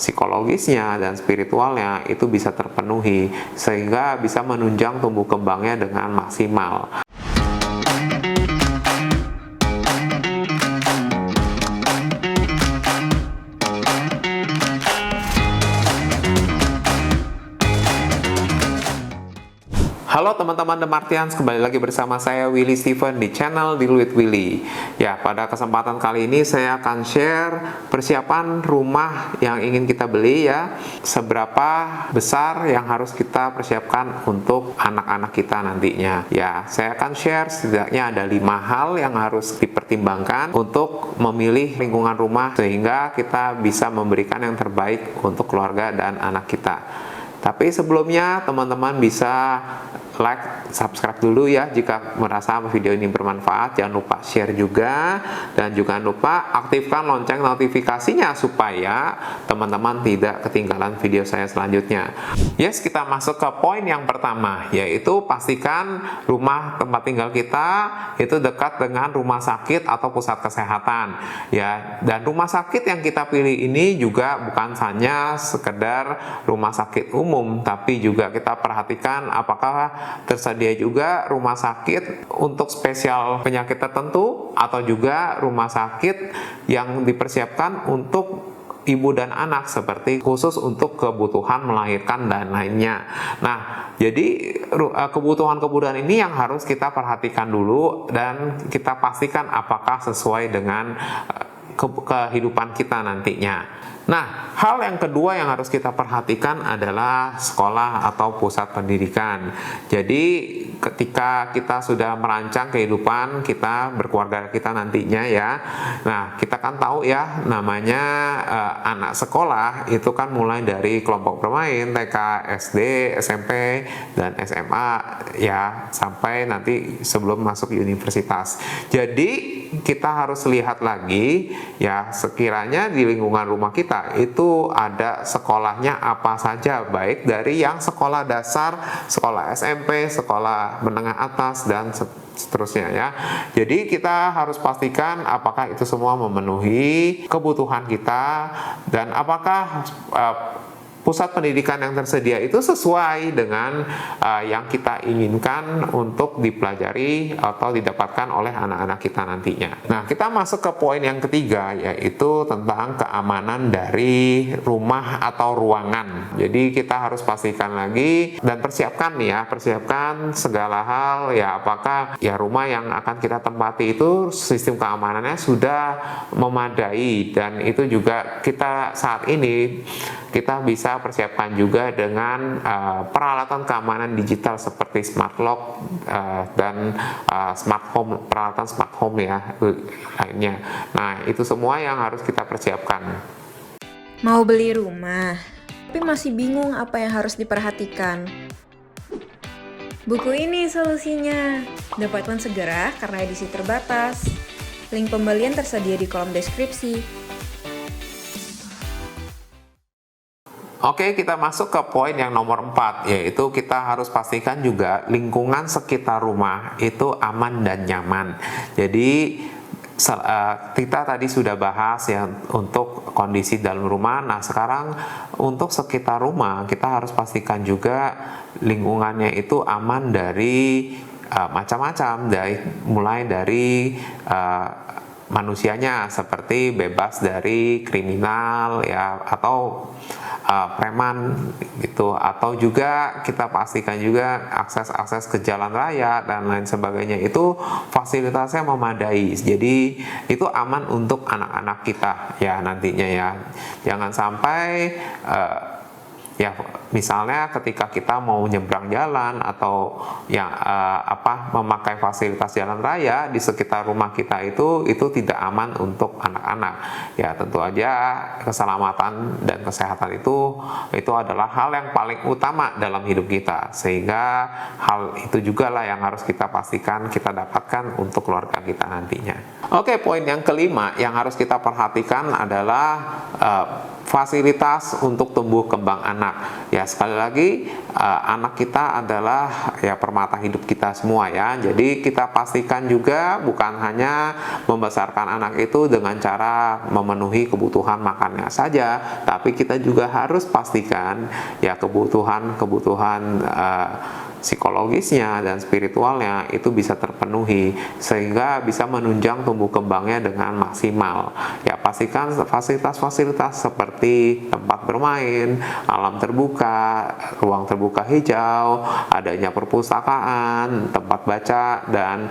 psikologisnya dan spiritualnya itu bisa terpenuhi, sehingga bisa menunjang tumbuh kembangnya dengan maksimal. Halo teman-teman The Martians, kembali lagi bersama saya Willy Steven di channel Deal with Willy. Ya, pada kesempatan kali ini saya akan share persiapan rumah yang ingin kita beli ya. Seberapa besar yang harus kita persiapkan untuk anak-anak kita nantinya. Ya, saya akan share setidaknya ada 5 hal yang harus dipertimbangkan untuk memilih lingkungan rumah sehingga kita bisa memberikan yang terbaik untuk keluarga dan anak kita. Tapi sebelumnya teman-teman bisa like, subscribe dulu ya jika merasa video ini bermanfaat. Jangan lupa share juga, dan juga jangan lupa aktifkan lonceng notifikasinya supaya teman-teman tidak ketinggalan video saya selanjutnya. Yes, kita masuk ke poin yang pertama, yaitu pastikan rumah tempat tinggal kita itu dekat dengan rumah sakit atau pusat kesehatan ya. Dan rumah sakit yang kita pilih ini juga bukan hanya sekedar rumah sakit umum, tapi juga kita perhatikan apakah tersedia juga rumah sakit untuk spesial penyakit tertentu atau juga rumah sakit yang dipersiapkan untuk ibu dan anak, seperti khusus untuk kebutuhan melahirkan dan lainnya. Nah, jadi kebutuhan-kebutuhan ini yang harus kita perhatikan dulu dan kita pastikan apakah sesuai dengan kehidupan kita nantinya. Nah, hal yang kedua yang harus kita perhatikan adalah sekolah atau pusat pendidikan. Jadi, ketika kita sudah merancang kehidupan kita berkeluarga kita nantinya ya, nah kita kan tahu ya namanya anak sekolah itu kan mulai dari kelompok bermain TK, SD, SMP, dan SMA ya, sampai nanti sebelum masuk universitas. Jadi kita harus lihat lagi ya, sekiranya di lingkungan rumah kita itu ada sekolahnya apa saja, baik dari yang sekolah dasar, sekolah SMP, sekolah menengah atas, dan seterusnya ya. Jadi kita harus pastikan apakah itu semua memenuhi kebutuhan kita dan apakah pusat pendidikan yang tersedia itu sesuai dengan yang kita inginkan untuk dipelajari atau didapatkan oleh anak-anak kita nantinya. Nah, kita masuk ke poin yang ketiga, yaitu tentang keamanan dari rumah atau ruangan. Jadi kita harus pastikan lagi dan persiapkan nih ya, persiapkan segala hal ya, apakah ya rumah yang akan kita tempati itu sistem keamanannya sudah memadai, dan itu juga kita saat ini kita bisa persiapkan juga dengan peralatan keamanan digital seperti smart lock dan smart home, peralatan smart home ya lainnya. Nah, itu semua yang harus kita persiapkan. Mau beli rumah, tapi masih bingung apa yang harus diperhatikan. Buku ini solusinya. Dapatkan segera karena edisi terbatas. Link pembelian tersedia di kolom deskripsi. Oke, kita masuk ke poin yang nomor 4, yaitu kita harus pastikan juga lingkungan sekitar rumah itu aman dan nyaman. Jadi kita tadi sudah bahas ya untuk kondisi dalam rumah. Nah, sekarang untuk sekitar rumah kita harus pastikan juga lingkungannya itu aman dari macam-macam, mulai dari manusianya, seperti bebas dari kriminal ya, atau preman gitu, atau juga kita pastikan juga akses ke jalan raya dan lain sebagainya itu fasilitasnya memadai, jadi itu aman untuk anak-anak kita ya nantinya ya. Jangan sampai ya misalnya ketika kita mau nyebrang jalan atau yang memakai fasilitas jalan raya di sekitar rumah kita itu tidak aman untuk anak-anak ya. Tentu aja keselamatan dan kesehatan itu adalah hal yang paling utama dalam hidup kita, sehingga hal itu juga lah yang harus kita pastikan kita dapatkan untuk keluarga kita nantinya. Oke, poin yang kelima yang harus kita perhatikan adalah fasilitas untuk tumbuh kembang anak ya. Ya, sekali lagi anak kita adalah ya permata hidup kita semua ya. Jadi kita pastikan juga bukan hanya membesarkan anak itu dengan cara memenuhi kebutuhan makannya saja, tapi kita juga harus pastikan ya kebutuhan psikologisnya dan spiritualnya itu bisa terpenuhi sehingga bisa menunjang tumbuh kembangnya dengan maksimal. Ya, pastikan fasilitas-fasilitas seperti tempat bermain, alam terbuka, ruang terbuka hijau, adanya perpustakaan, tempat baca, dan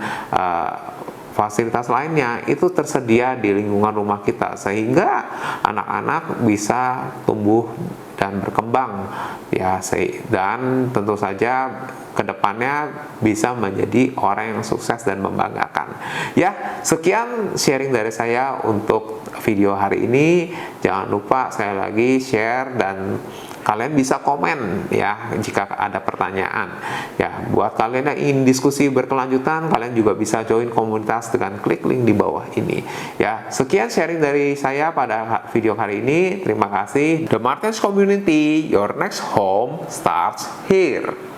fasilitas lainnya itu tersedia di lingkungan rumah kita sehingga anak-anak bisa tumbuh dan berkembang ya, dan tentu saja kedepannya bisa menjadi orang yang sukses dan membanggakan. Ya, sekian sharing dari saya untuk video hari ini. Jangan lupa saya lagi share dan kalian bisa komen ya jika ada pertanyaan. Ya, buat kalian yang ingin diskusi berkelanjutan, kalian juga bisa join komunitas dengan klik link di bawah ini. Ya, sekian sharing dari saya pada video hari ini. Terima kasih. The Martins Community, your next home starts here.